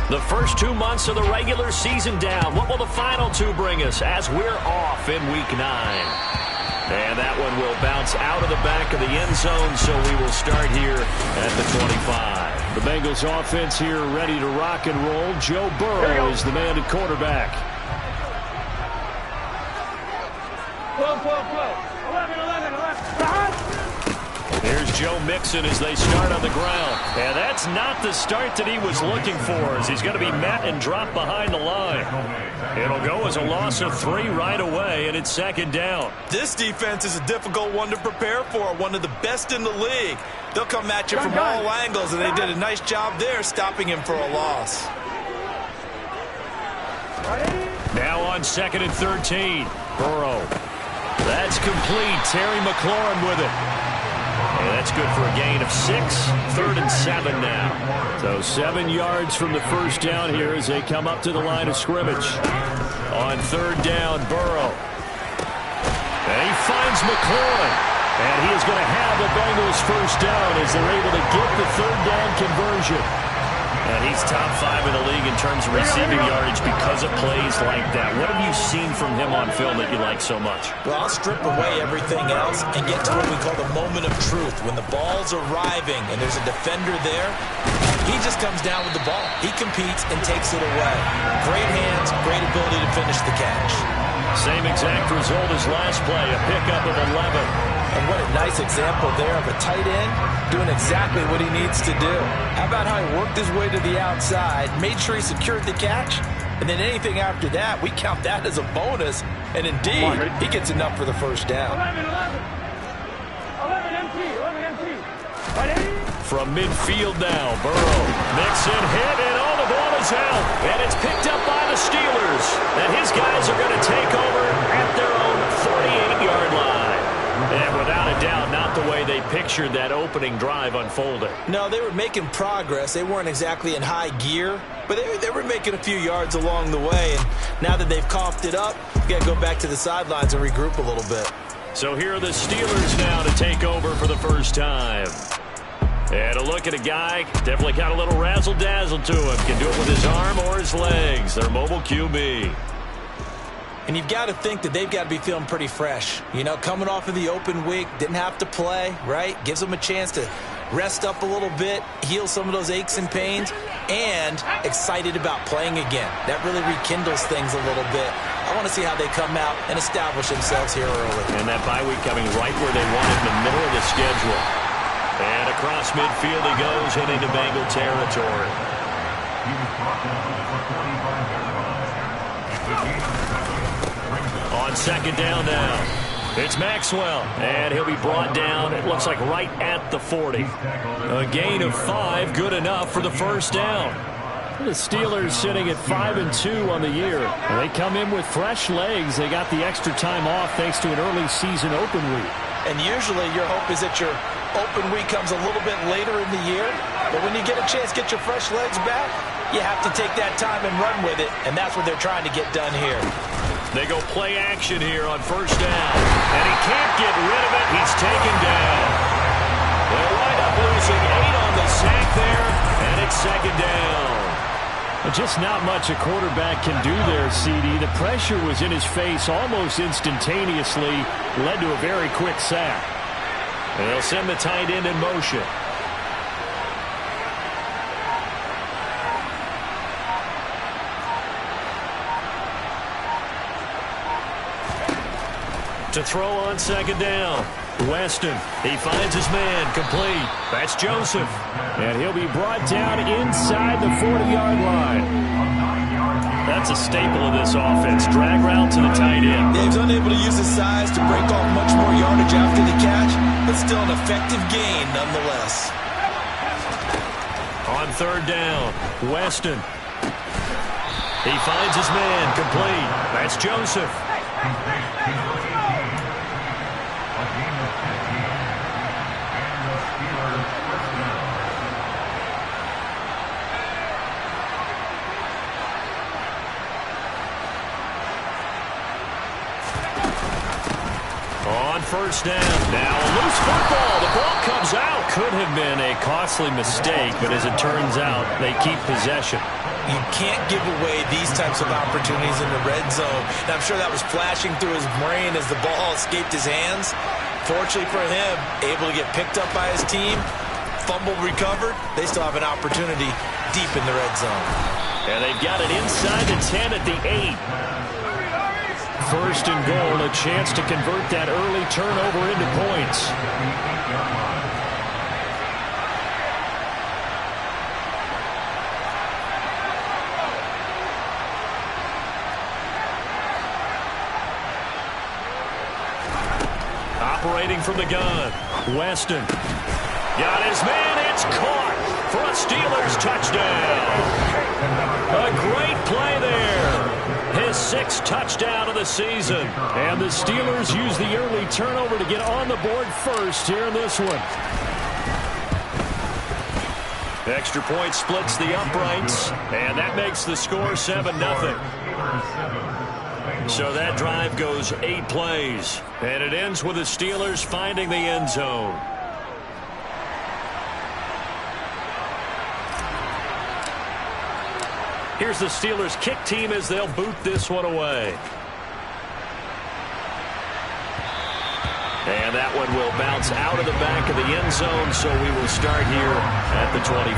The first 2 months of the regular season down. What will the final 2 bring us as we're off in Week 9? And that one will bounce out of the back of the end zone, so we will start here at the 25. The Bengals offense here ready to rock and roll. Joe Burrow is the man at quarterback. 12. Here's Joe Mixon as they start on the ground. And that's not the start that he was looking for, as he's going to be met and dropped behind the line. It'll go as a loss of 3 right away, and it's second down. This defense is a difficult one to prepare for, one of the best in the league. They'll come at you from all angles, and they did a nice job there stopping him for a loss. Now on 2nd and 13. Burrow. That's complete. Terry McLaurin with it. And that's good for a gain of 6. 3rd and 7 now. So 7 yards from the first down here as they come up to the line of scrimmage. On 3rd down, Burrow. And he finds McLaurin. And he is going to have the Bengals first down as they're able to get the 3rd down conversion. And he's top 5 in the league in terms of receiving yardage because of plays like that. What have you seen from him on film that you like so much? Well, I'll strip away everything else and get to what we call the moment of truth. When the ball's arriving and there's a defender there, he just comes down with the ball. He competes and takes it away. Great hands, great ability to finish the catch. Same exact result as last play, a pickup of 11. And what a nice example there of a tight end doing exactly what he needs to do. How about how he worked his way to the outside, made sure he secured the catch, and then anything after that, we count that as a bonus. And indeed, he gets enough for the first down. 11 empty. From midfield now, Burrow. Mixon hit, and all the ball is out. And it's picked up by the Steelers. And his guys are going to take over at their own 48-yard line. And without a doubt, not the way they pictured that opening drive unfolding. No, they were making progress. They weren't exactly in high gear, but they were making a few yards along the way. And now that they've coughed it up, you got to go back to the sidelines and regroup a little bit. So here are the Steelers now to take over for the first time. And a look at a guy, definitely got a little razzle-dazzle to him. Can do it with his arm or his legs. Their mobile QB. And you've got to think that they've got to be feeling pretty fresh. You know, coming off of the open week, didn't have to play, right? Gives them a chance to rest up a little bit, heal some of those aches and pains, and excited about playing again. That really rekindles things a little bit. I want to see how they come out and establish themselves here early. And that bye week coming right where they want it in the middle of the schedule. And across midfield he goes and into Bengal territory. On 2nd down now, it's Maxwell, and he'll be brought down, it looks like right at the 40. A gain of 5, good enough for the first down. The Steelers sitting at 5-2 on the year. And they come in with fresh legs. They got the extra time off thanks to an early season open week. And usually your hope is that your open week comes a little bit later in the year. But when you get a chance to get your fresh legs back, you have to take that time and run with it. And that's what they're trying to get done here. They go play action here on first down. And he can't get rid of it. He's taken down. They'll wind up losing 8 on the sack there. And it's second down. Just not much a quarterback can do there, CD. The pressure was in his face almost instantaneously. Led to a very quick sack. And they'll send the tight end in motion. To throw on second down. Weston, he finds his man, complete. That's Joseph. And he'll be brought down inside the 40-yard line. That's a staple of this offense. Drag route to the tight end. Dave's unable to use his size to break off much more yardage after the catch, but still an effective gain nonetheless. On third down, Weston. He finds his man, complete. That's Joseph. first down. Now a loose football. The ball comes out. Could have been a costly mistake, but as it turns out, they keep possession. You can't give away these types of opportunities in the red zone. And I'm sure that was flashing through his brain as the ball escaped his hands. Fortunately for him, able to get picked up by his team, fumble recovered. They still have an opportunity deep in the red zone. And they've got it inside the 10 at the 8. First and goal, a chance to convert that early turnover into points. Operating from the gun, Weston. Got his man, it's caught for a Steelers touchdown. A great play there. His 6th touchdown of the season. And the Steelers use the early turnover to get on the board first here in this one. Extra point splits the uprights, and that makes the score 7-0. So that drive goes 8 plays, and it ends with the Steelers finding the end zone. Here's the Steelers kick team as they'll boot this one away. And that one will bounce out of the back of the end zone, so we will start here at the 25.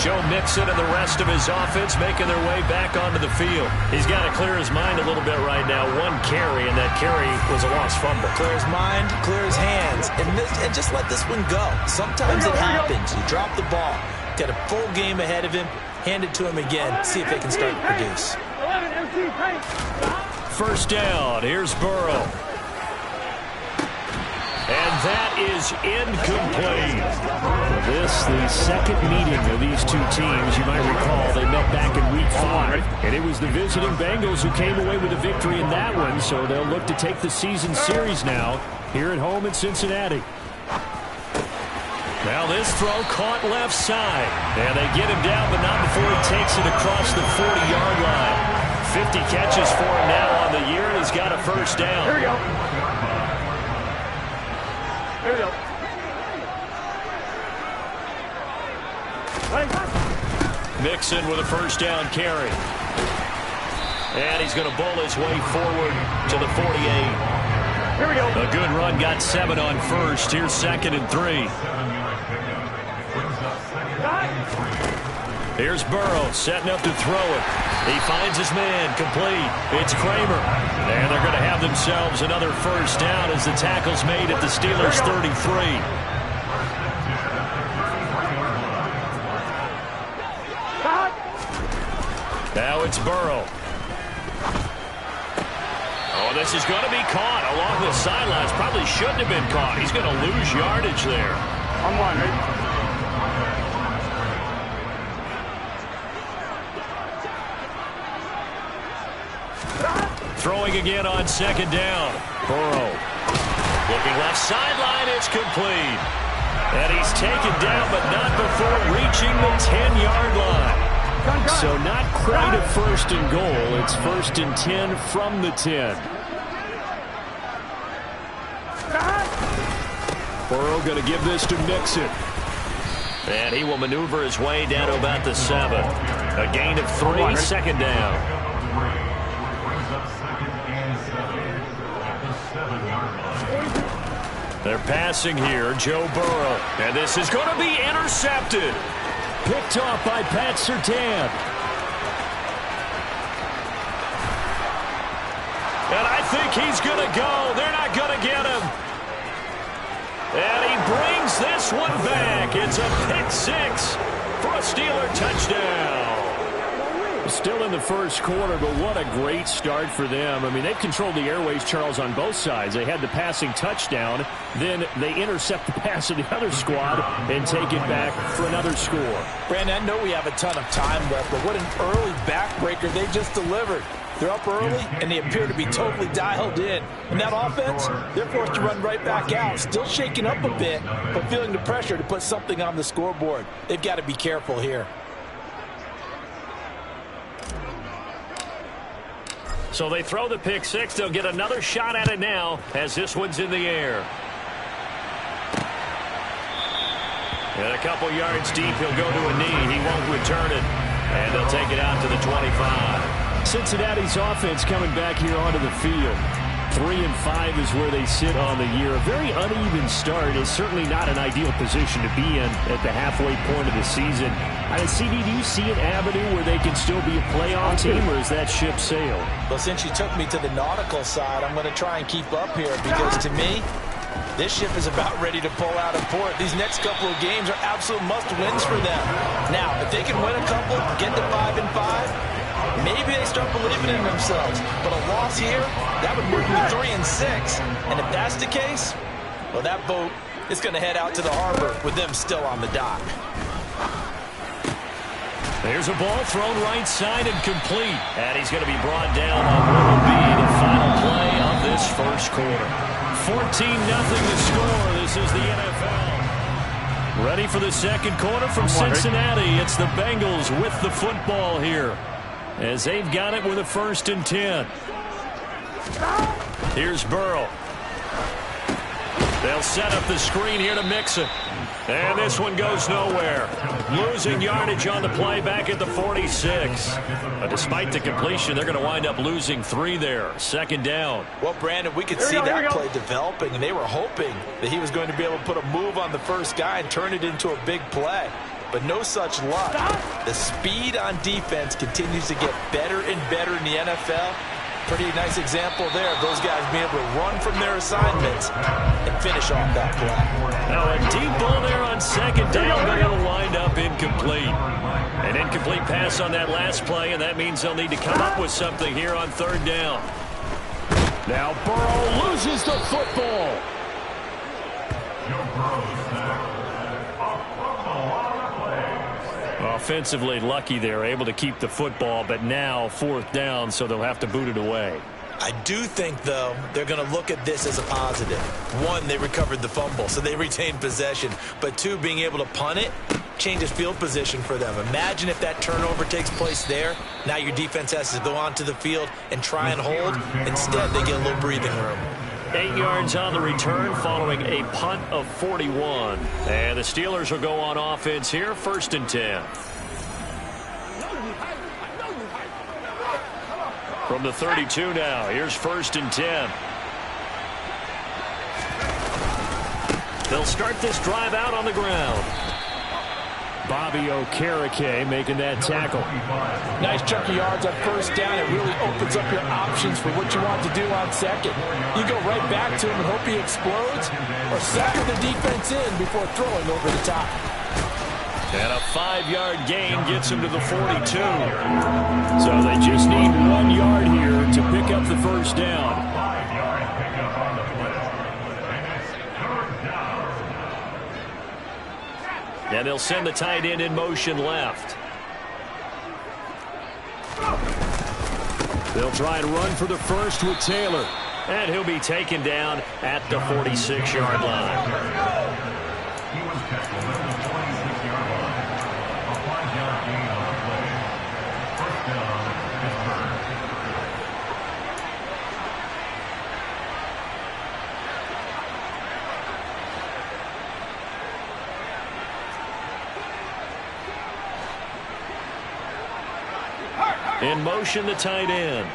Joe Mixon and the rest of his offense making their way back onto the field. He's got to clear his mind a little bit right now. 1 carry, and that carry was a lost fumble. Clear his mind, clear his hands, and just let this one go. Sometimes it happens. You drop the ball. Got a full game ahead of him. Hand it to him again. See if they can start to produce. First down. Here's Burrow. And that is incomplete. This, the second meeting of these two teams. You might recall they met back in Week 5. And it was the visiting Bengals who came away with a victory in that one. So they'll look to take the season series now here at home in Cincinnati. Now this throw caught left side. And they get him down, but not before he takes it across the 40-yard line. 50 catches for him now on the year, and he's got a first down. Here we go. Here we go. Mixon with a first down carry. And he's going to bowl his way forward to the 48. Here we go. A good run, got 7 on first. Here's 2nd and 3. Here's Burrow setting up to throw it. He finds his man, complete. It's Kramer. And they're going to have themselves another first down as the tackle's made at the Steelers' 33. Now it's Burrow. Oh, this is going to be caught along the sidelines. Probably shouldn't have been caught. He's going to lose yardage there. On one, right? Throwing again on 2nd down. Burrow. Looking left sideline. It's complete. And he's taken down, but not before reaching the 10-yard line. So not quite a first and goal. It's 1st and 10 from the 10. Burrow going to give this to Mixon. And he will maneuver his way down to about the 7. A gain of 3, 2nd down. They're passing here, Joe Burrow. And this is going to be intercepted. Picked off by Pat Surtain. And I think he's going to go. They're not going to get him. And he brings this one back. It's a pick 6 for a Steeler touchdown. Still in the first quarter, but what a great start for them. I mean, they've controlled the airways, Charles, on both sides. They had the passing touchdown. Then they intercept the pass of the other squad and take it back for another score. Brandon, I know we have a ton of time left, but what an early backbreaker they just delivered. They're up early, and they appear to be totally dialed in. And that offense, they're forced to run right back out. Still shaking up a bit, but feeling the pressure to put something on the scoreboard. They've got to be careful here. So they throw the pick six. They'll get another shot at it now as this one's in the air. And a couple yards deep, he'll go to a knee. He won't return it. And they'll take it out to the 25. Cincinnati's offense coming back here onto the field. 3-5 is where they sit on the year. A very uneven start is certainly not an ideal position to be in at the halfway point of the season. CD, do you see an avenue where they can still be a playoff team, or is that ship sailed? Well, since you took me to the nautical side, I'm going to try and keep up here because, to me, this ship is about ready to pull out of port. These next couple of games are absolute must-wins for them. Now, if they can win a couple, get to 5-5, maybe they start believing in themselves. But a loss here, that would move them to 3-6. And if that's the case, well, that boat is going to head out to the harbor with them still on the dock. There's a ball thrown right side and complete. And he's going to be brought down on what will be the final play of this first quarter. 14-0 the score. This is the NFL. Ready for the second quarter from Cincinnati. It's the Bengals with the football here, as they've got it with a 1st and 10. Here's Burrow. They'll set up the screen here to Mixon. And this one goes nowhere. Losing yardage on the play back at the 46. But despite the completion, they're going to wind up losing 3 there. 2nd down. Well, Brandon, we could see that play developing, and they were hoping that he was going to be able to put a move on the first guy and turn it into a big play. But no such luck. The speed on defense continues to get better and better in the NFL. Pretty nice example there of those guys being able to run from their assignments and finish off that play. Now a deep ball there on 2nd down, but it'll wind up incomplete. An incomplete pass on that last play, and that means they'll need to come up with something here on 3rd down. Now Burrow loses the football. Offensively lucky they're able to keep the football, but now 4th down, so they'll have to boot it away. I do think, though, they're going to look at this as a positive. 1, they recovered the fumble, so they retained possession. But 2, being able to punt it changes field position for them. Imagine if that turnover takes place there. Now your defense has to go onto the field and try and hold. Instead, they get a little breathing room. 8 yards on the return following a punt of 41. And the Steelers will go on offense here, 1st and 10. From the 32 now, here's 1st and 10. They'll start this drive out on the ground. Bobby Okereke making that tackle. Nice chunk of yards on 1st down. It really opens up your options for what you want to do on 2nd. You go right back to him and hope he explodes, or sucker the defense in before throwing over the top. And a 5-yard gain gets him to the 42. So they just need 1 yard here to pick up the 1st down. And they'll send the tight end in motion left. They'll try and run for the 1st with Taylor. And he'll be taken down at the 46-yard line. In motion, the tight end.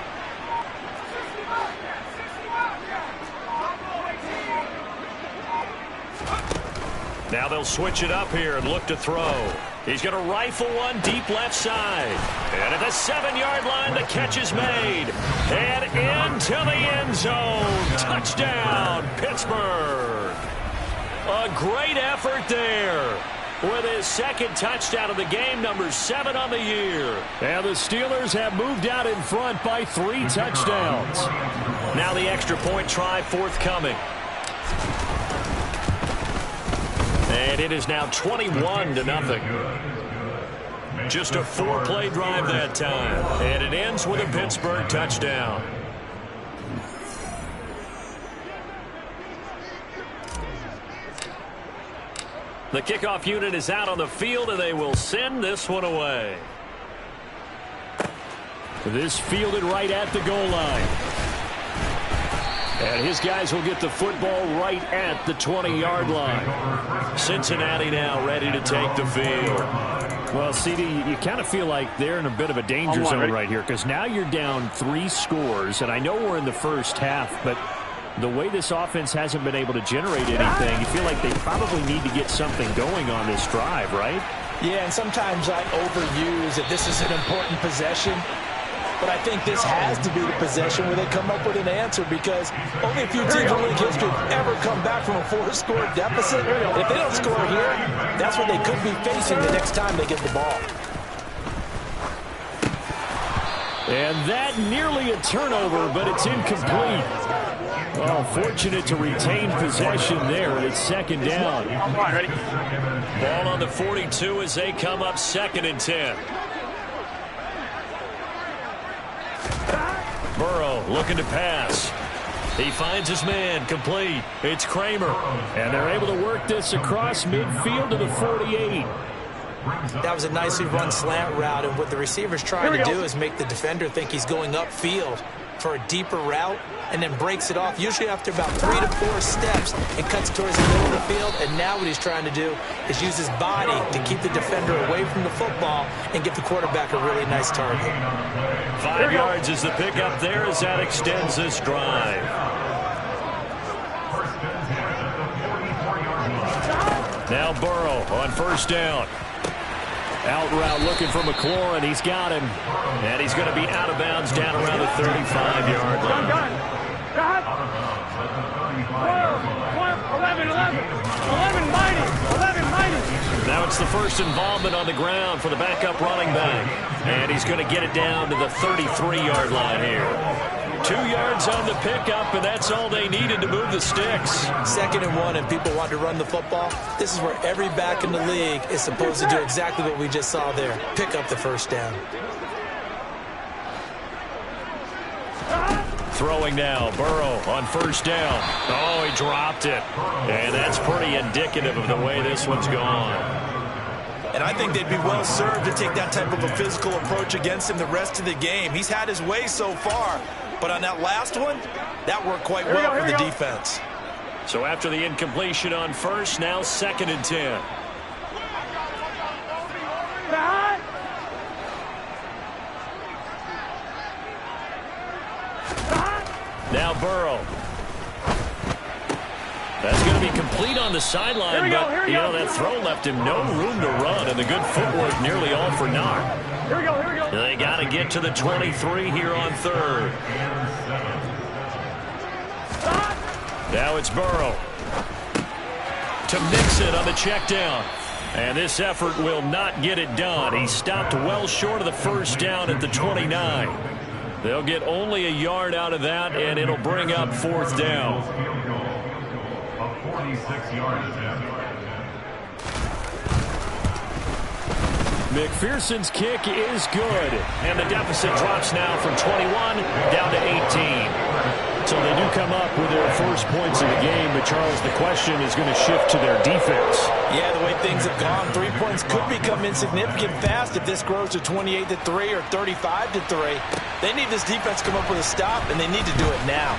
Now they'll switch it up here and look to throw. He's going to rifle one deep left side. And at the 7-yard line, the catch is made. And into the end zone. Touchdown, Pittsburgh. A great effort there. With his 2nd touchdown of the game, number 7 on the year. And the Steelers have moved out in front by 3 touchdowns. Now the extra point try forthcoming. And it is now 21-0. Just a 4-play drive that time. And it ends with a Pittsburgh touchdown. The kickoff unit is out on the field, and they will send this one away. This fielded right at the goal line. And his guys will get the football right at the 20-yard line. Cincinnati now ready to take the field. Well, CD, you kind of feel like they're in a bit of a danger zone right here because now you're down 3 scores, and I know we're in the first half, but the way this offense hasn't been able to generate anything, you feel like they probably need to get something going on this drive, right? Yeah, and sometimes I overuse that this is an important possession. But I think this has to be the possession where they come up with an answer because only a few teams in league history have ever come back from a 4-score deficit. And if they don't score here, that's what they could be facing the next time they get the ball. And that nearly a turnover, but it's incomplete. Well, fortunate to retain possession there. It's second down. Ball on the 42 as they come up 2nd and 10. Burrow looking to pass. He finds his man, complete. It's Kramer. And they're able to work this across midfield to the 48. That was a nicely run slant route, and what the receiver's trying to do is make the defender think he's going upfield for a deeper route and then breaks it off, usually after about 3 to 4 steps, and cuts towards the middle of the field. And now what he's trying to do is use his body to keep the defender away from the football and get the quarterback a really nice target. 5 yards is the pickup there as that extends this drive. Now Burrow on first down. Out route looking for McLaurin. He's got him. And he's going to be out of bounds down around the 35-yard line. 11 mighty. Now it's the first involvement on the ground for the backup running back. And he's going to get it down to the 33-yard line here. 2 yards on the pickup, and that's all they needed to move the sticks. 2nd and 1, and people want to run the football. This is where every back in the league is supposed to do exactly what we just saw there. Pick up the first down. Throwing now, Burrow on first down. Oh, he dropped it. And that's pretty indicative of the way this one's gone. And I think they'd be well served to take that type of a physical approach against him the rest of the game. He's had his way so far, but on that last one, that worked quite well for the defense. So after the incompletion on first, now 2nd and 10. Now Burrow. That's going to be complete on the sideline, but, you know, that throw left him no room to run, and the good footwork nearly all for naught. Here we go. They got to get to the 23 here on 3rd. Now it's Burrow to Mixon on the check down. And this effort will not get it done. He stopped well short of the first down at the 29. They'll get only a yard out of that, and it'll bring up 4th down. McPherson's kick is good, and the deficit drops now from 21 down to 18. So they do come up with their first points of the game, but Charles, the question is going to shift to their defense. Yeah, the way things have gone, 3 points could become insignificant fast if this grows to 28-3 or 35-3. They need this defense to come up with a stop, and they need to do it now.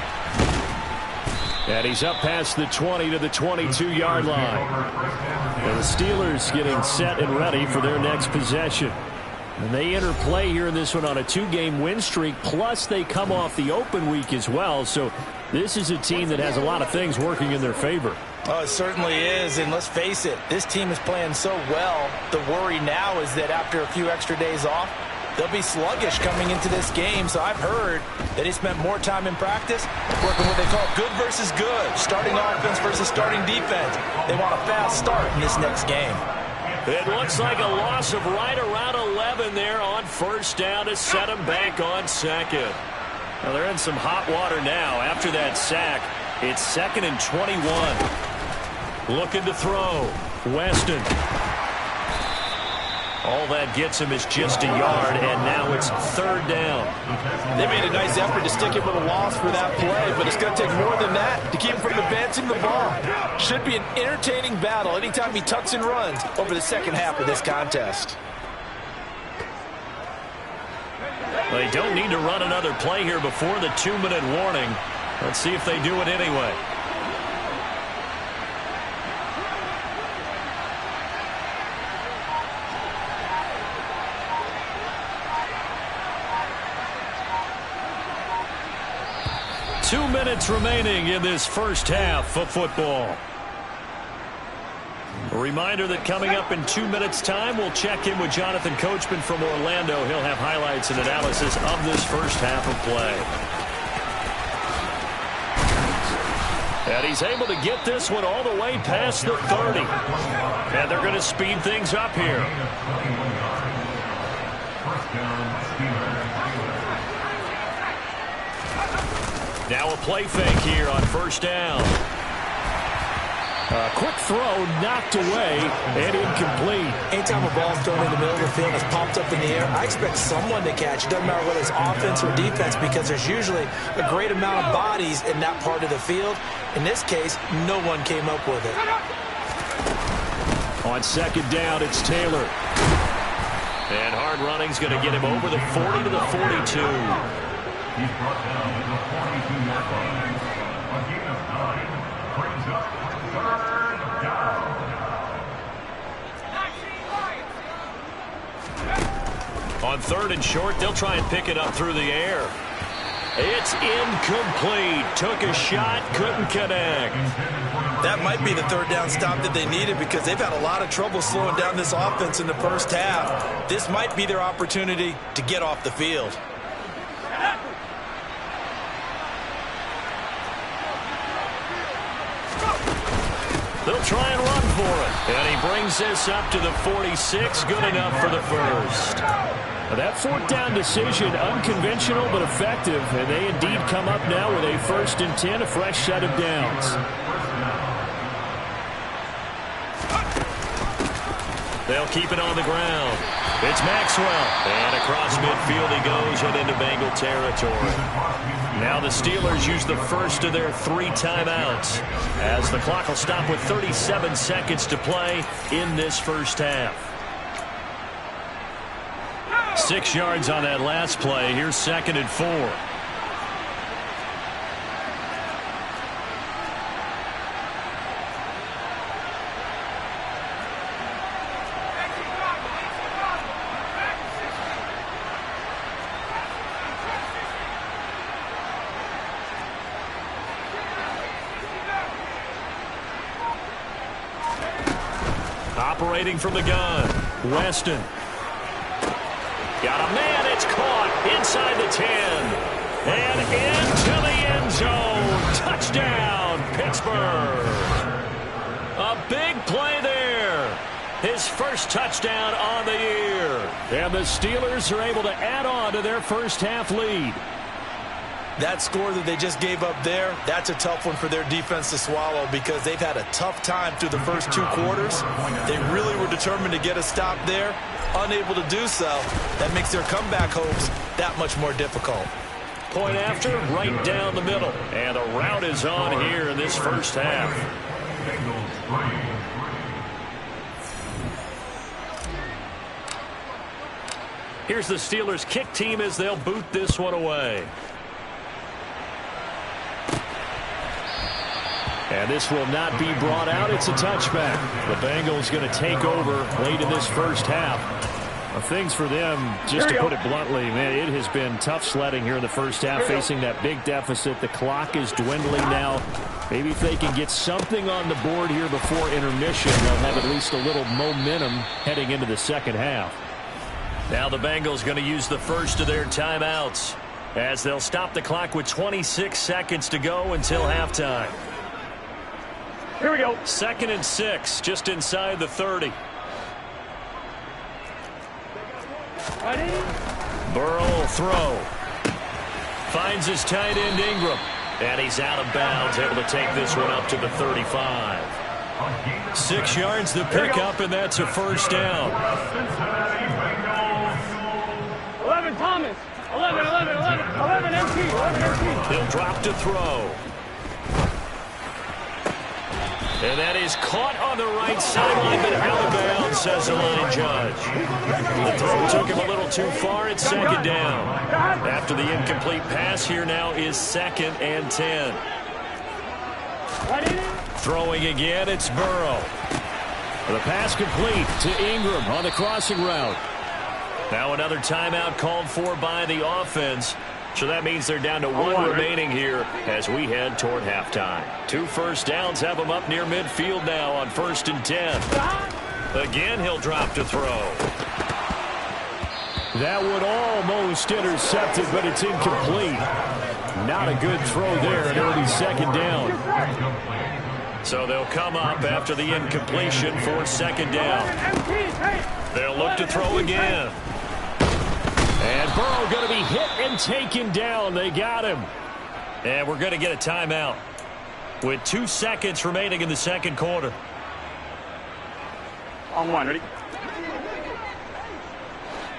And he's up past the 20 to the 22-yard line. And the Steelers getting set and ready for their next possession. And they enter play here in this one on a 2-game win streak, plus they come off the open week as well. So this is a team that has a lot of things working in their favor. Oh, it certainly is, and let's face it, this team is playing so well. The worry now is that after a few extra days off, they'll be sluggish coming into this game. So I've heard that they spent more time in practice working what they call good versus good, starting offense versus starting defense. They want a fast start in this next game. It looks like a loss of right around 11 there on first down to set them back on 2nd. Well, they're in some hot water now after that sack. It's 2nd and 21. Looking to throw. Weston. All that gets him is just a yard, and now it's 3rd down. They made a nice effort to stick him with a loss for that play, but it's going to take more than that to keep him from advancing the ball. Should be an entertaining battle anytime he tucks and runs over the second half of this contest. They don't need to run another play here before the 2-minute warning. Let's see if they do it anyway. Two minutes remaining in this first half of football. A reminder that coming up in 2 minutes' time, we'll check in with Jonathan Coachman from Orlando. He'll have highlights and analysis of this first half of play. And he's able to get this one all the way past the 30. And they're going to speed things up here. Now a play fake here on first down. A quick throw knocked away and incomplete. Anytime a ball is thrown in the middle of the field and it's popped up in the air, I expect someone to catch. It doesn't matter whether it's offense or defense, because there's usually a great amount of bodies in that part of the field. In this case, no one came up with it. On second down, it's Taylor. And hard running's going to get him over the 40 to the 42. He's brought down to the 42-yard line. A gain of 9 brings up third down. On third and short, they'll try and pick it up through the air. It's incomplete. Took a shot, couldn't connect. That might be the third down stop that they needed, because they've had a lot of trouble slowing down this offense in the first half. This might be their opportunity to get off the field. They'll try and run for it. And he brings this up to the 46. Good enough for the first. That fourth down decision, unconventional but effective. And they indeed come up now with a 1st and 10, a fresh set of downs. They'll keep it on the ground. It's Maxwell. And across midfield he goes and into Bengal territory. Now the Steelers use the first of their 3 timeouts, as the clock will stop with 37 seconds to play in this first half. 6 yards on that last play. Here's 2nd and 4. Operating from the gun, Weston. Got a man, it's caught inside the 10. And into the end zone. Touchdown, Pittsburgh. A big play there. His first touchdown on the year. And the Steelers are able to add on to their first half lead. That score that they just gave up there, that's a tough one for their defense to swallow, because they've had a tough time through the first 2 quarters. They really were determined to get a stop there, unable to do so. That makes their comeback hopes that much more difficult. Point after, right down the middle. And the route is on here in this first half. Here's the Steelers kick team as they'll boot this one away. And this will not be brought out. It's a touchback. The Bengals going to take over late in this first half. Things for them, just to put it bluntly, man, it has been tough sledding here in the first half, facing that big deficit. The clock is dwindling now. Maybe if they can get something on the board here before intermission, they'll have at least a little momentum heading into the second half. Now the Bengals going to use the first of their timeouts, as they'll stop the clock with 26 seconds to go until halftime. Here we go. 2nd and 6, just inside the 30. Ready? Burrow will throw. Finds his tight end Ingram. And he's out of bounds, able to take this one up to the 35. 6 yards the pickup, and that's a first down. 11 Thomas. 11 MT. 11 MT. He'll drop to throw. And that is caught on the right sideline, but out of bounds, says the line judge. The throw took him a little trail too far. It's second down. After the incomplete pass, here now is 2nd and 10. Throwing again, it's Burrow. The pass complete to Ingram on the crossing route. Now another timeout called for by the offense. So that means they're down to 1 remaining here as we head toward halftime. 2 first downs have him up near midfield now on 1st and 10. Again, he'll drop to throw. That would almost intercepted, but it's incomplete. Not a good throw there, and it'll be 2nd down. So they'll come up after the incompletion for 2nd down. They'll look to throw again. And Burrow going to be hit and taken down. They got him. And we're going to get a timeout with 2 seconds remaining in the 2nd quarter. On 1, ready?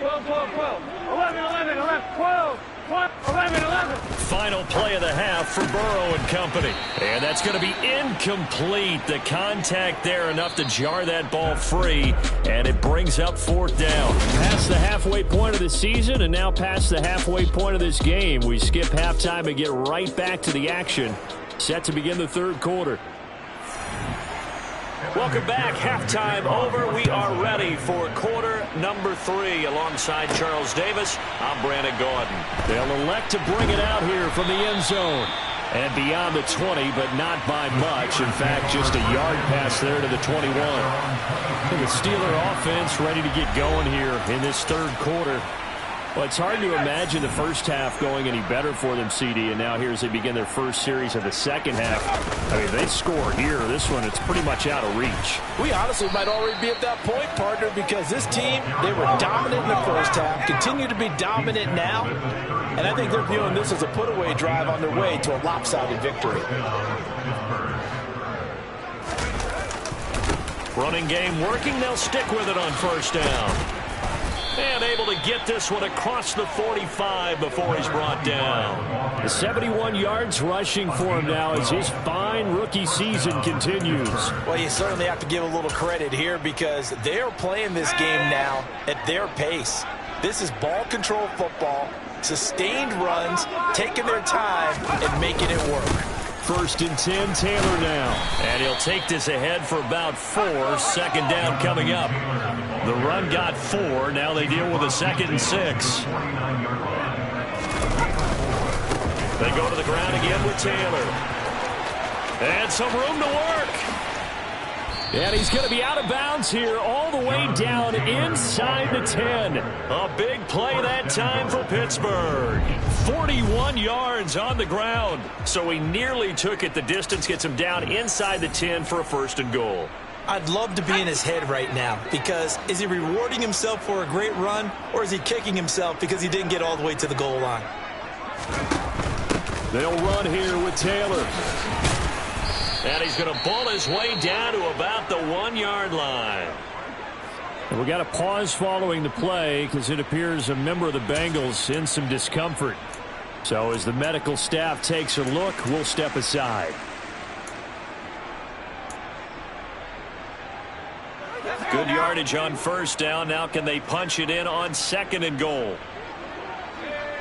12, 12, 12. 11, 11, 11, 12, 12, 11, 11. Final play of the half for Burrow and company. And that's going to be incomplete. The contact there enough to jar that ball free. And it brings up 4th down. Past the halfway point of the season and now past the halfway point of this game. We skip halftime and get right back to the action. Set to begin the 3rd quarter. Welcome back. Halftime over. We are ready for quarter number 3. Alongside Charles Davis, I'm Brandon Gordon. They'll elect to bring it out here from the end zone. And beyond the 20, but not by much. In fact, just a yard pass there to the 21. The Steeler offense ready to get going here in this 3rd quarter. Well, it's hard to imagine the first half going any better for them, CD, and now here as they begin their first series of the 2nd half. I mean, they score here. This one, it's pretty much out of reach. We honestly might already be at that point, partner, because this team, they were dominant in the first half, continue to be dominant now, and I think they're viewing this as a put-away drive on their way to a lopsided victory. Running game working. They'll stick with it on 1st down. And able to get this one across the 45 before he's brought down. The 71 yards rushing for him now as his fine rookie season continues. Well, you certainly have to give a little credit here because they're playing this game now at their pace. This is ball control football, sustained runs, taking their time and making it work. 1st and 10, Taylor now. And he'll take this ahead for about 4. 2nd down coming up. The run got 4. Now they deal with a 2nd and 6. They go to the ground again with Taylor. And some room to work. And he's going to be out of bounds here all the way down inside the 10. A big play that time for Pittsburgh. 41 yards on the ground. So he nearly took it. The distance gets him down inside the 10 for a 1st and goal. I'd love to be in his head right now because is he rewarding himself for a great run or is he kicking himself because he didn't get all the way to the goal line? They'll run here with Taylor. And he's going to bull his way down to about the 1-yard line. And we got a pause following the play because it appears a member of the Bengals in some discomfort. So as the medical staff takes a look, we'll step aside. Good yardage on 1st down. Now can they punch it in on 2nd and goal?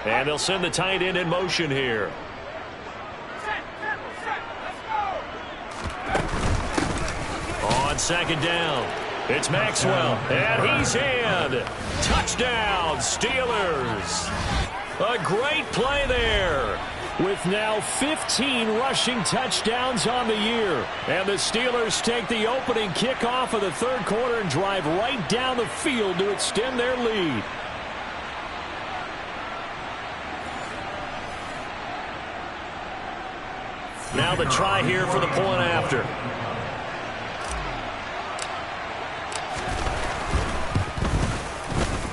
And they'll send the tight end in motion here. On 2nd down, it's Maxwell, and he's in. Touchdown, Steelers. A great play there. With now 15 rushing touchdowns on the year. And the Steelers take the opening kickoff of the 3rd quarter and drive right down the field to extend their lead. Now the try here for the point after.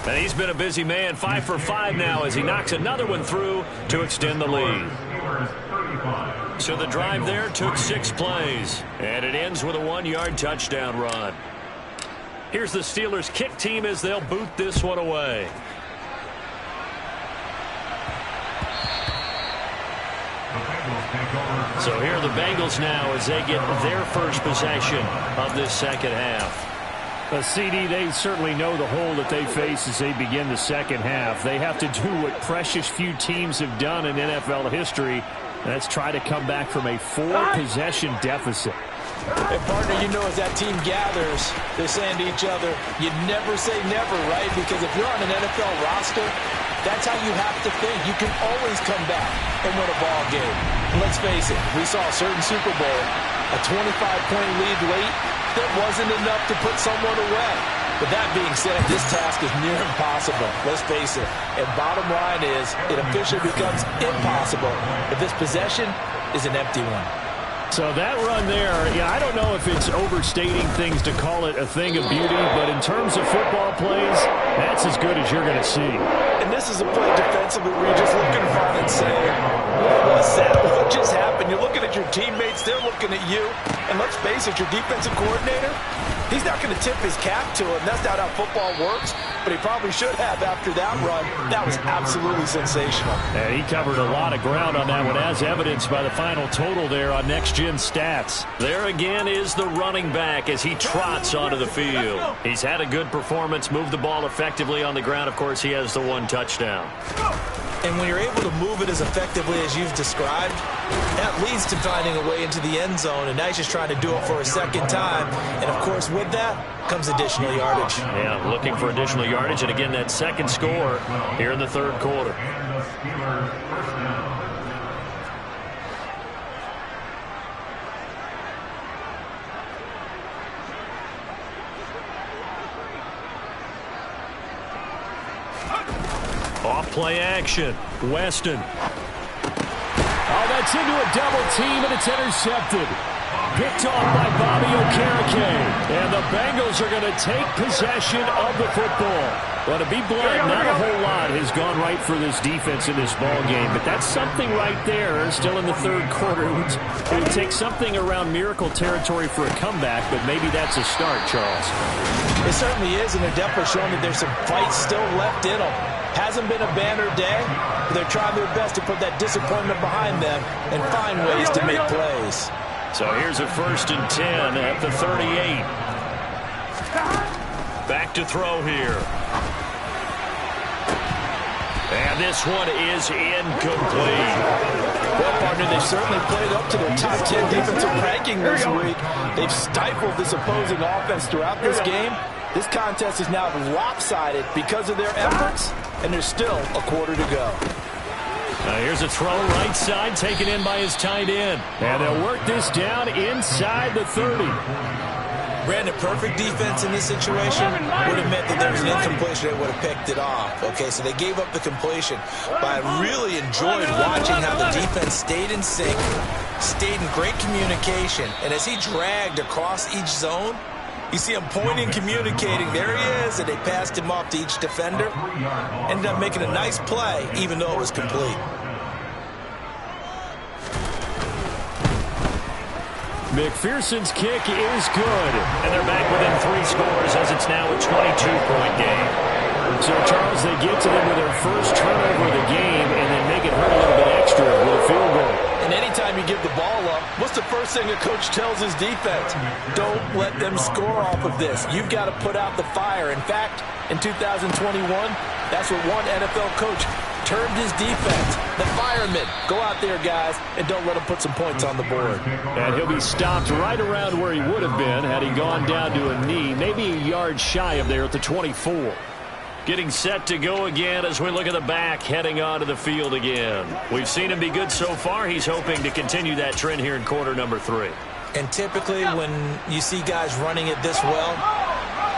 And he's been a busy man, 5 for 5 now as he knocks another one through to extend the lead. So the drive there took 6 plays, and it ends with a 1-yard touchdown run. Here's the Steelers kick team as they'll boot this one away. So here are the Bengals now as they get their first possession of this 2nd half. CD, they certainly know the hole that they face as they begin the second half. They have to do what precious few teams have done in NFL history. That's try to come back from a 4-possession deficit. And partner, you know, as that team gathers, they're saying to each other, you never say never, right? Because if you're on an NFL roster, that's how you have to think. You can always come back and win a ball game. And let's face it, we saw a certain Super Bowl, a 25-point lead late, that wasn't enough to put someone away. But that being said, this task is near impossible. Let's face it. And bottom line is, it officially becomes impossible if this possession is an empty one. So that run there, yeah, I don't know if it's overstating things to call it a thing of beauty, but in terms of football plays, that's as good as you're going to see. And this is a play defensively where you're just looking around and saying, what was that? What just happened? You're looking at your teammates, they're looking at you. And let's face it, your defensive coordinator, he's not going to tip his cap to him. That's not how football works, but he probably should have after that run. That was absolutely sensational. And he covered a lot of ground on that one, as evidenced by the final total there on Next Gen Stats. There again is the running back as he trots onto the field. He's had a good performance, moved the ball effectively on the ground. Of course, he has the 1 touchdown. And when you're able to move it as effectively as you've described, that leads to finding a way into the end zone, and now he's just trying to do it for a second time. And, of course, with that comes additional yardage. Yeah, looking for additional yardage, and again, that second score here in the third quarter. Off-play action. Weston. Oh, that's into a double team, and it's intercepted. Picked off by Bobby Okereke. And the Bengals are going to take possession of the football. Well, to be blunt, not a whole lot has gone right for this defense in this ball game, but that's something right there. Still in the third quarter. It would take something around miracle territory for a comeback, but maybe that's a start, Charles. It certainly is, and they're definitely showing that there's some fight still left in them. Hasn't been a banner day, but they're trying their best to put that disappointment behind them and find ways to make plays. So here's a 1st and 10 at the 38. Back to throw here. And this one is incomplete. Well, partner, they've certainly played up to their top 10 defensive ranking this week. They've stifled this opposing offense throughout this game. This contest is now lopsided because of their efforts, and there's still a quarter to go. Here's a throw right side, taken in by his tight end. And they'll work this down inside the 30. Brandon, perfect defense in this situation would have meant that there was an incompletion. They would have picked it off. Okay, so they gave up the completion. But I really enjoyed watching how the defense stayed in sync, stayed in great communication. And as he dragged across each zone, you see him pointing, communicating. There he is, and they passed him off to each defender. Ended up making a nice play, even though it was complete. McPherson's kick is good. And they're back within 3 scores as it's now a 22-point game. So, Charles, they get to them with their first turnover of the game and then make it hurt a little bit extra with a field goal. And anytime you give the ball up, what's the first thing a coach tells his defense? Don't let them score off of this. You've got to put out the fire. In fact, in 2021, that's what one NFL coach termed his defense. The firemen. Go out there, guys, and don't let them put some points on the board. And he'll be stopped right around where he would have been had he gone down to a knee, maybe a yard shy of there at the 24. Getting set to go again as we look at the back, heading onto the field again. We've seen him be good so far. He's hoping to continue that trend here in quarter number 3. And typically when you see guys running it this well,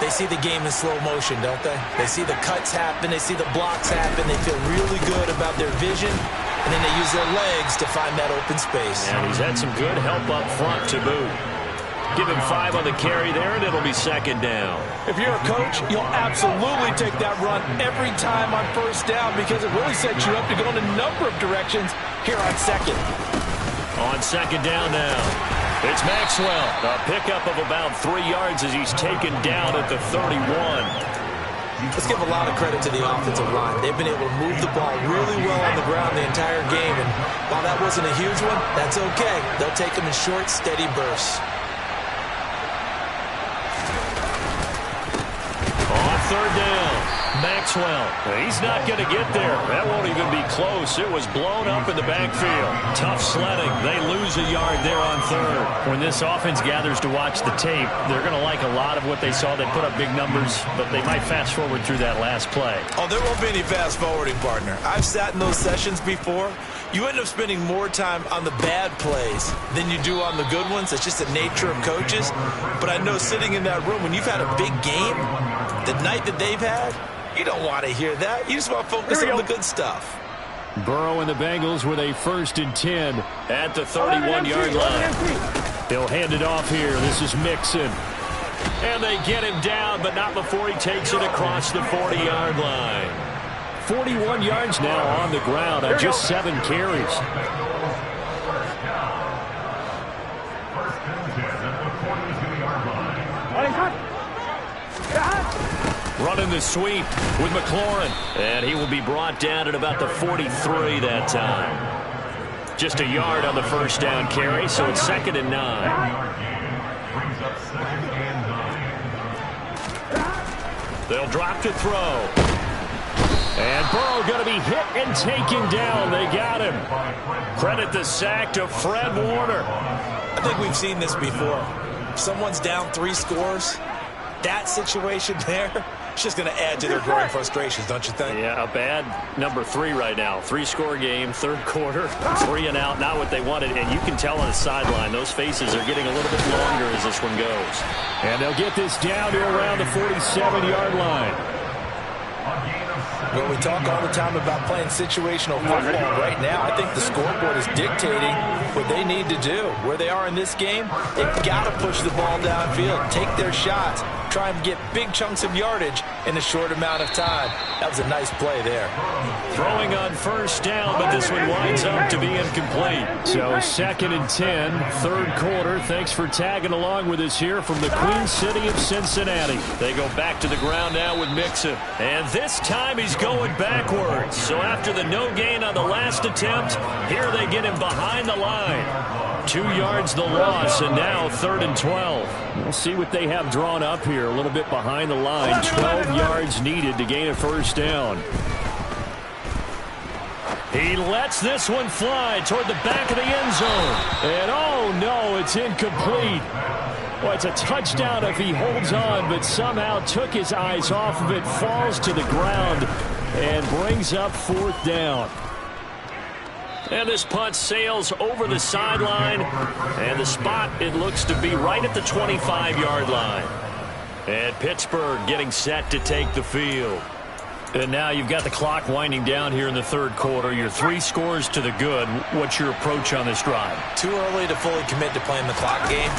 they see the game in slow motion, don't they? They see the cuts happen. They see the blocks happen. They feel really good about their vision, and then they use their legs to find that open space. And he's had some good help up front to boot. Give him 5 on the carry there, and it'll be 2nd down. If you're a coach, you'll absolutely take that run every time on 1st down because it really sets you up to go in a number of directions here on 2nd. On 2nd down now. It's Maxwell. A pickup of about 3 yards as he's taken down at the 31. Let's give a lot of credit to the offensive line. They've been able to move the ball really well on the ground the entire game, and while that wasn't a huge one, that's okay. They'll take them in short, steady bursts. Maxwell. He's not going to get there. That won't even be close. It was blown up in the backfield. Tough sledding. They lose a yard there on third. When this offense gathers to watch the tape, they're going to like a lot of what they saw. They put up big numbers, but they might fast forward through that last play. Oh, there won't be any fast forwarding, partner. I've sat in those sessions before. You end up spending more time on the bad plays than you do on the good ones. It's just the nature of coaches. But I know sitting in that room, when you've had a big game, the night that they've had, you don't want to hear that. You just want to focus on the good stuff. Burrow and the Bengals with a 1st and 10 at the 31-yard line. They'll hand it off here. This is Mixon. And they get him down, but not before he takes it across the 40-yard line. 41 yards now on the ground on just 7 carries. Running the sweep with McLaurin. And he will be brought down at about the 43 that time. Just a yard on the 1st down carry, so it's 2nd and 9. They'll drop to throw. And Burrow going to be hit and taken down. They got him. Credit the sack to Fred Warner. I think we've seen this before. If someone's down 3 scores, that situation there, it's just going to add to their growing frustrations, don't you think? Yeah, a bad number 3 right now. 3-score game, 3rd quarter, 3 and out, not what they wanted. And you can tell on the sideline, those faces are getting a little bit longer as this one goes. And they'll get this down to around the 47-yard line. Well, we talk all the time about playing situational football. Right now, I think the scoreboard is dictating what they need to do. Where they are in this game, they've got to push the ball downfield, take their shots, try and get big chunks of yardage in a short amount of time. That was a nice play there. Throwing on 1st down, but this one winds up to be incomplete. So 2nd and 10, 3rd quarter. Thanks for tagging along with us here from the Queen City of Cincinnati. They go back to the ground now with Mixon. And this time he's going backwards. So after the no gain on the last attempt, here they get him behind the line. 2 yards the loss, and now 3rd and 12. We'll see what they have drawn up here. A little bit behind the line. 12 yards needed to gain a 1st down. He lets this one fly toward the back of the end zone. And oh no, it's incomplete. Well, it's a touchdown if he holds on, but somehow took his eyes off of it, falls to the ground, and brings up 4th down. And this punt sails over the sideline, and the spot, it looks to be right at the 25-yard line. And Pittsburgh getting set to take the field. And now you've got the clock winding down here in the 3rd quarter. You're 3 scores to the good. What's your approach on this drive? Too early to fully commit to playing the clock game.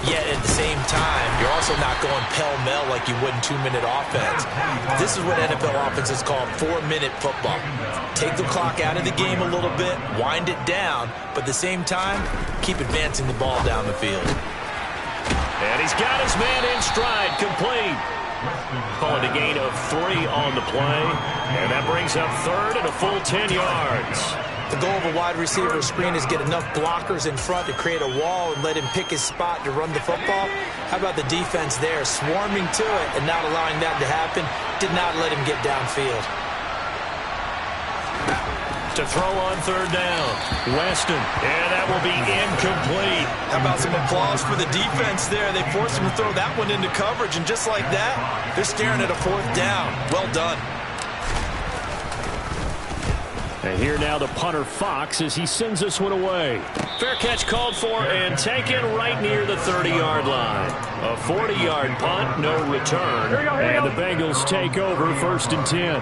Yet at the same time, you're also not going pell-mell like you would in 2-minute offense. This is what NFL offenses call 4-minute football. Take the clock out of the game a little bit, wind it down, but at the same time, keep advancing the ball down the field. And he's got his man in stride, complete. Calling a gain of 3 on the play, and that brings up 3rd and a full 10 yards. The goal of a wide receiver screen is get enough blockers in front to create a wall and let him pick his spot to run the football. How about the defense there, swarming to it and not allowing that to happen? Did not let him get downfield. To throw on 3rd down, Weston, and that will be incomplete. How about some applause for the defense there? They forced him to throw that one into coverage, and just like that, they're staring at a 4th down. Well done. And here now the punter Fox as he sends this one away. Fair catch called for and taken right near the 30-yard line. A 40-yard punt, no return. And the Bengals take over 1st and 10.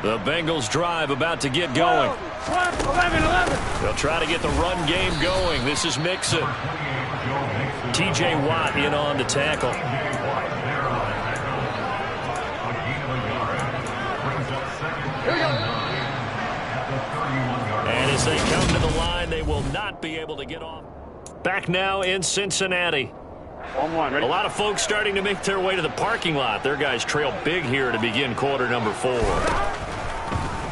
The Bengals drive about to get going. 11. They'll try to get the run game going. This is Mixon. T.J. Watt in on the tackle. And as they come to the line, they will not be able to get off. Back now in Cincinnati. A lot of folks starting to make their way to the parking lot. Their guys trail big here to begin quarter number 4.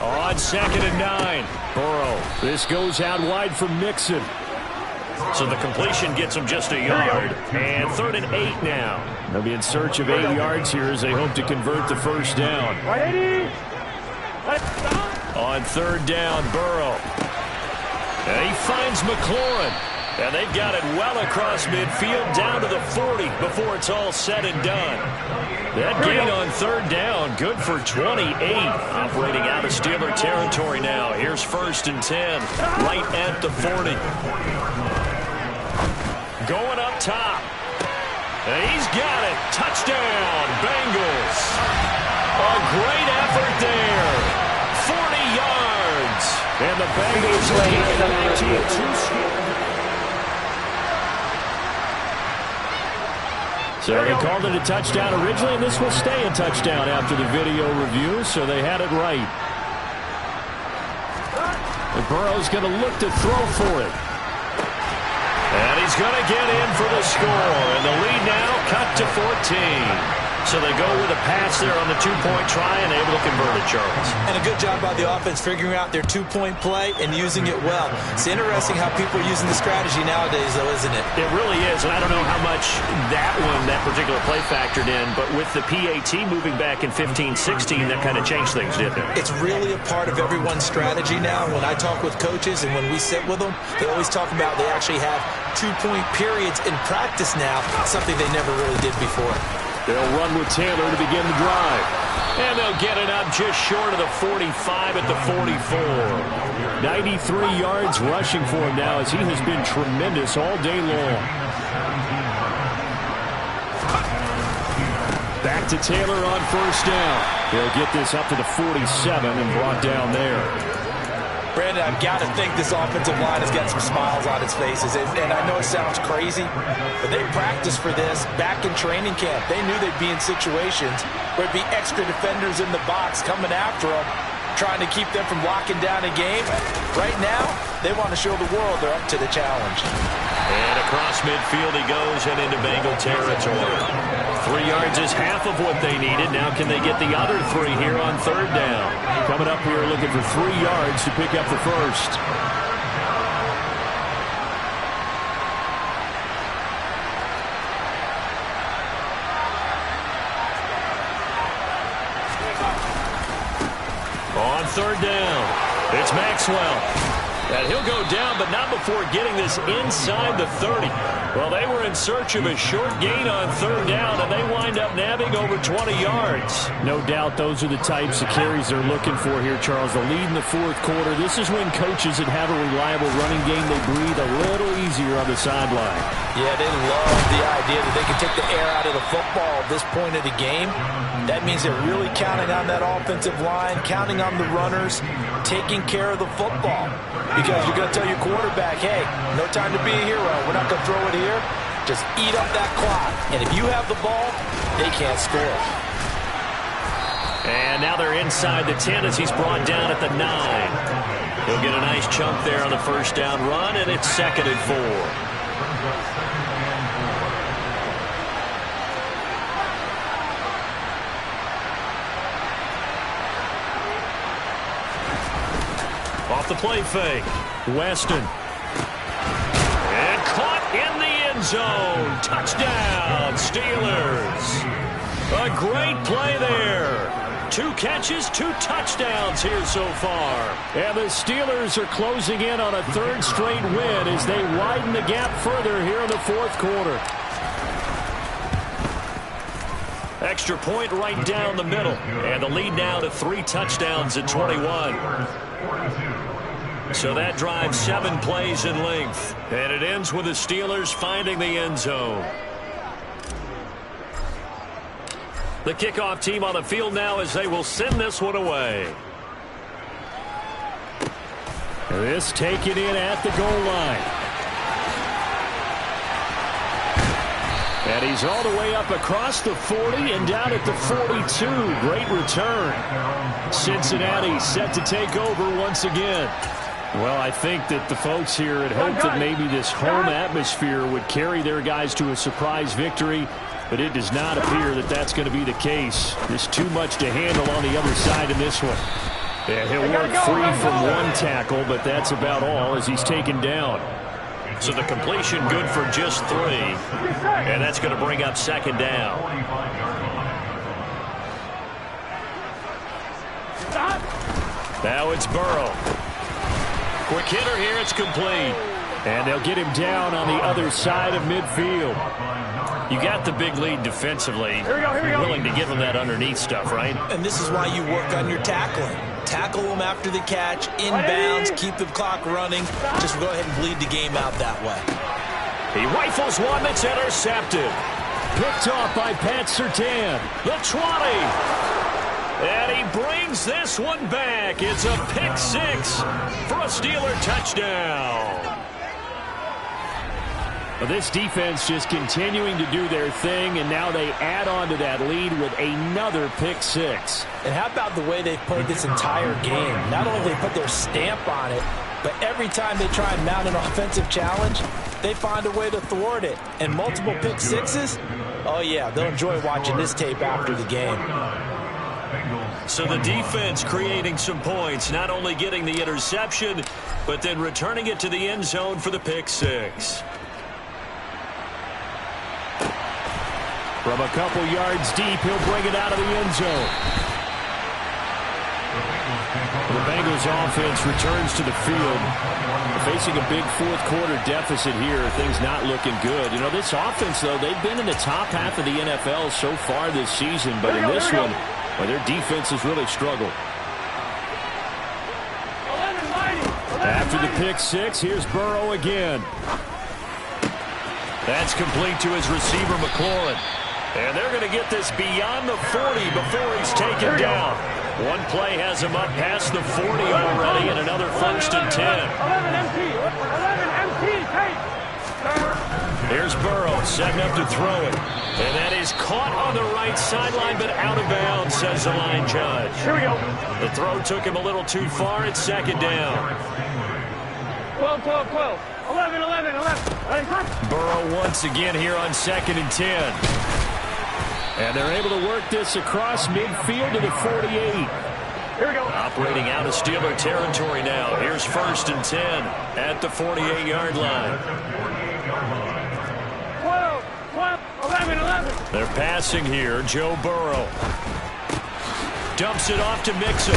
On 2nd and 9. Burrow. This goes out wide for Mixon. So the completion gets them just a yard. And 3rd and 8 now. They'll be in search of 8 yards here as they hope to convert the first down. On 3rd down, Burrow. And he finds McLaurin. And they've got it well across midfield down to the 40 before it's all said and done. That gain on 3rd down, good for 28. Operating out of Steeler territory now. Here's 1st and 10, right at the 40. Going up top. And he's got it. Touchdown, Bengals. A great effort there. 40 yards. And the Bengals lead back to a 2-score. So they called it a touchdown originally, and this will stay a touchdown after the video review, so they had it right. And Burrow's going to look to throw for it. And he's going to get in for the score, and the lead now cut to 14. So they go with a pass there on the 2-point try and able to convert it, Charles. And a good job by the offense figuring out their 2-point play and using it well. It's interesting how people are using the strategy nowadays, though, isn't it? It really is, and I don't know how much that particular play factored in, but with the PAT moving back in 15-16, that kind of changed things, didn't it? It's really a part of everyone's strategy now. When I talk with coaches and when we sit with them, they always talk about they actually have 2-point periods in practice now, something they never really did before. They'll run with Taylor to begin the drive. And they'll get it up just short of the 45 at the 44. 93 yards rushing for him now as he has been tremendous all day long. Back to Taylor on 1st down. He'll get this up to the 47 and brought down there. Brandon, I've got to think this offensive line has got some smiles on its faces. And I know it sounds crazy, but they practiced for this back in training camp. They knew they'd be in situations where it'd be extra defenders in the box coming after them, trying to keep them from locking down a game. Right now, they want to show the world they're up to the challenge. And across midfield he goes and into Bengal territory. 3 yards is half of what they needed. Now can they get the other 3 here on 3rd down? Coming up here looking for 3 yards to pick up the first. On 3rd down, it's Maxwell. And he'll go down, but not before getting this inside the 30. Well, they were in search of a short gain on 3rd down, and they wind up nabbing over 20 yards. No doubt those are the types of carries they're looking for here, Charles. The lead in the 4th quarter. This is when coaches that have a reliable running game, they breathe a little easier on the sideline. Yeah, they love the idea that they can take the air out of the football at this point of the game. That means they're really counting on that offensive line, counting on the runners, taking care of the football. Because you're going to tell your quarterback, hey, no time to be a hero. We're not going to throw it here. Just eat up that clock. And if you have the ball, they can't score. And now they're inside the 10 as he's brought down at the 9. He'll get a nice chunk there on the 1st down run, and it's 2nd and 4. Off the play fake. Weston. And caught in the end zone. Touchdown, Steelers. A great play there. 2 catches, 2 touchdowns here so far. And the Steelers are closing in on a 3rd straight win as they widen the gap further here in the 4th quarter. Extra point right down the middle. And the lead now to 3 touchdowns at 21. So that drives 7 plays in length. And it ends with the Steelers finding the end zone. The kickoff team on the field now as they will send this one away. This taken in at the goal line. And he's all the way up across the 40 and down at the 42. Great return. Cincinnati set to take over once again. Well, I think that the folks here had hoped that maybe this home atmosphere would carry their guys to a surprise victory, but it does not appear that that's going to be the case. There's too much to handle on the other side in this one. And he'll work free from 1 tackle, but that's about all as he's taken down. So the completion good for just 3. And that's going to bring up second down. Now it's Burrow. Quick hitter here. It's complete. And they'll get him down on the other side of midfield. You got the big lead defensively. Here we go. You're willing to give him that underneath stuff, right? And this is why you work on your tackling. Tackle them after the catch, inbounds, keep the clock running. Just go ahead and bleed the game out that way. He rifles one that's intercepted. Picked off by Pat Surtain. The 20. And he brings this one back. It's a pick 6 for a Steeler touchdown. Well, this defense just continuing to do their thing, and now they add on to that lead with another pick 6. And how about the way they've played this entire game? Not only they put their stamp on it, but every time they try and mount an offensive challenge, they find a way to thwart it. And multiple pick 6s, oh yeah, they'll enjoy watching this tape after the game. So the defense creating some points, not only getting the interception, but then returning it to the end zone for the pick 6. From a couple yards deep, he'll bring it out of the end zone. The Bengals offense returns to the field. They're facing a big fourth-quarter deficit here. Things not looking good. You know, this offense, though, they've been in the top half of the NFL so far this season. But in this one, well, their defense has really struggled. After the pick 6, here's Burrow again. That's complete to his receiver, McLaurin. And they're going to get this beyond the 40 before he's taken down. One play has him up past the 40 already, and another 1st and 10. 11 empty, take. Here's Burrow, setting up to throw it. And that is caught on the right sideline, but out of bounds, says the line judge. Here we go. The throw took him a little too far. It's second down. 12, 12, 12. 11, 11, 11. Burrow once again here on 2nd and 10. And they're able to work this across midfield to the 48. Here we go. Operating out of Steeler territory now. Here's 1st and 10 at the 48-yard line. 12, 12, 11, 11. They're passing here. Joe Burrow dumps it off to Mixon.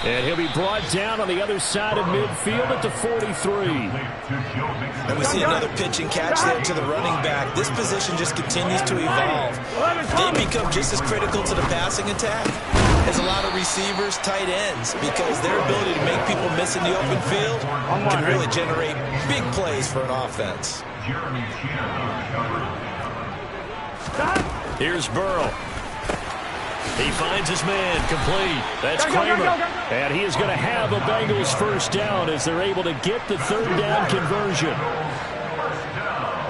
And he'll be brought down on the other side of midfield at the 43. And we see another pitch and catch there to the running back. This position just continues to evolve. They become just as critical to the passing attack as a lot of receivers, tight ends, because their ability to make people miss in the open field can really generate big plays for an offense. Here's Burrow. He finds his man, complete. That's Kramer. And he is going to have a Bengals first down as they're able to get the 3rd down conversion.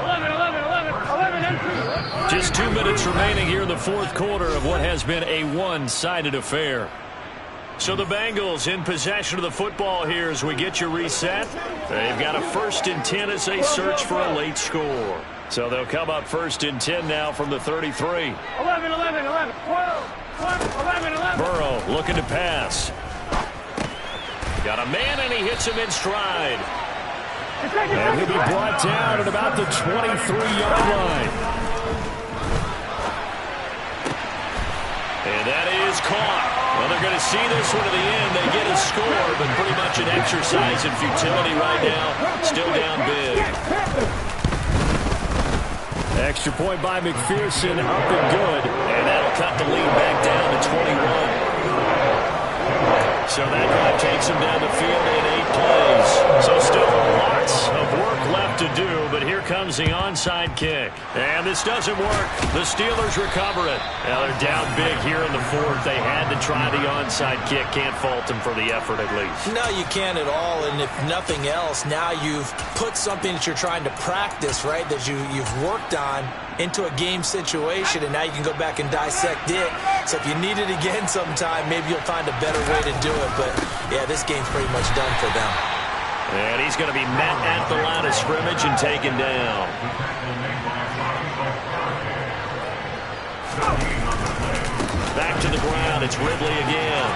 11, 11, 11, 11 empty. Just 2 minutes remaining here in the 4th quarter of what has been a one-sided affair. So the Bengals in possession of the football here as we get you reset. They've got a 1st and 10 as they search for a late score. So they'll come up 1st and 10 now from the 33. 11, 11, 11, 12. 11, 11. Burrow looking to pass. Got a man, and he hits him in stride. And he'll be brought down at about the 23-yard line. And that is caught. Well, they're going to see this one to the end. They get a score, but pretty much an exercise in futility right now. Still down big. Extra point by McPherson, up and good. And that'll cut the lead back down to 21. So that drive takes him down the field in 8 plays. So still lots of work left to do, but here comes the onside kick. And this doesn't work. The Steelers recover it. Now they're down big here in the 4th. They had to try the onside kick. Can't fault them for the effort at least. No, you can't at all, and if nothing else, now you've put something that you're trying to practice, right, that you've worked on into a game situation, and now you can go back and dissect it. So if you need it again sometime, maybe you'll find a better way to do it. But, yeah, this game's pretty much done for them. And he's going to be met at the line of scrimmage and taken down. Back to the ground. It's Ridley again.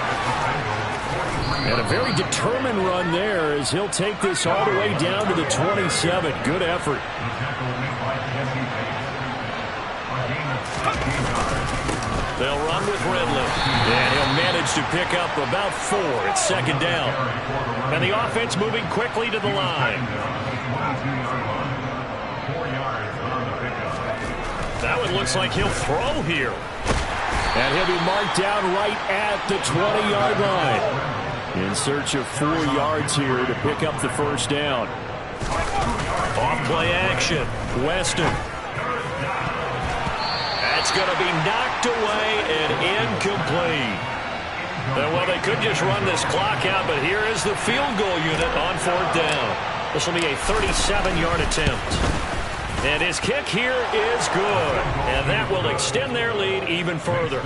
And a very determined run there as he'll take this all the way down to the 27. Good effort. They'll run with Ridley. And he'll manage to pick up about 4. It's second down. And the offense moving quickly to the line. That one looks like he'll throw here. And he'll be marked down right at the 20-yard line. In search of 4 yards here to pick up the first down. Off play action. Weston. That's going to be knocked away and incomplete. Well, they could just run this clock out, but here is the field goal unit on 4th down. This will be a 37-yard attempt. And his kick here is good. And that will extend their lead even further.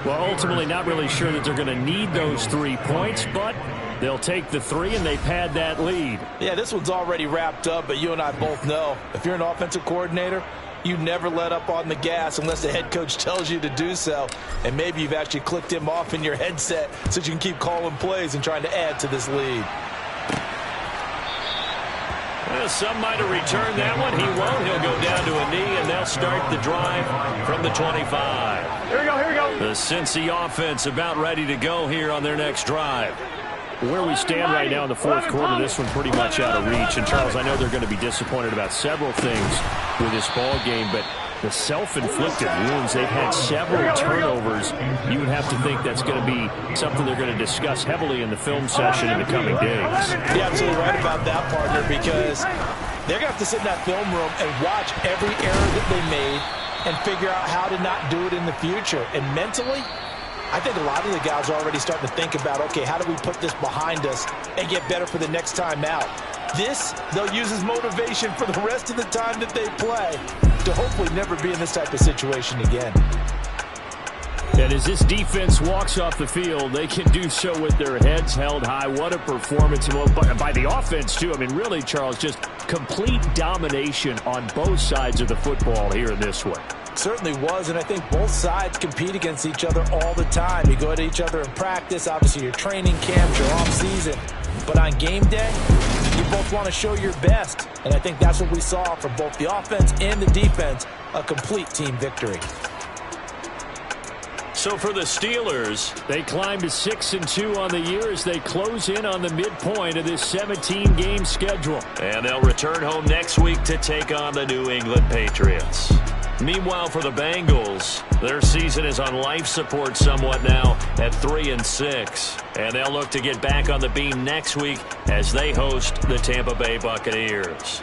Well, ultimately not really sure that they're going to need those 3 points, but they'll take the 3 and they pad that lead. Yeah, this one's already wrapped up, but you and I both know if you're an offensive coordinator, you never let up on the gas unless the head coach tells you to do so. And maybe you've actually clicked him off in your headset so you can keep calling plays and trying to add to this lead. Well, some might have returned that one. He won't. He'll go down to a knee, and they'll start the drive from the 25. Here we go, here we go. The Cincy offense about ready to go here on their next drive. Where we stand right now in the 4th quarter, this one pretty much out of reach. And, Charles, I know they're going to be disappointed about several things with this ball game, but the self-inflicted wounds, they've had several turnovers. You would have to think that's going to be something they're going to discuss heavily in the film session in the coming days. You're absolutely right about that, partner, because they're going to have to sit in that film room and watch every error that they made and figure out how to not do it in the future. And mentally, I think a lot of the guys are already starting to think about, okay, how do we put this behind us and get better for the next time out? This, they'll use as motivation for the rest of the time that they play to hopefully never be in this type of situation again. And as this defense walks off the field, they can do so with their heads held high. What a performance by the offense, too. I mean, really, Charles, just complete domination on both sides of the football here in this one. Certainly was, and I think both sides compete against each other all the time. You go to each other in practice, obviously your training camps, your off-season. But on game day, you both want to show your best. And I think that's what we saw from both the offense and the defense, a complete team victory. So for the Steelers, they climb to 6-2 on the year as they close in on the midpoint of this 17-game schedule. And they'll return home next week to take on the New England Patriots. Meanwhile, for the Bengals, their season is on life support somewhat now at 3-6. And they'll look to get back on the beam next week as they host the Tampa Bay Buccaneers.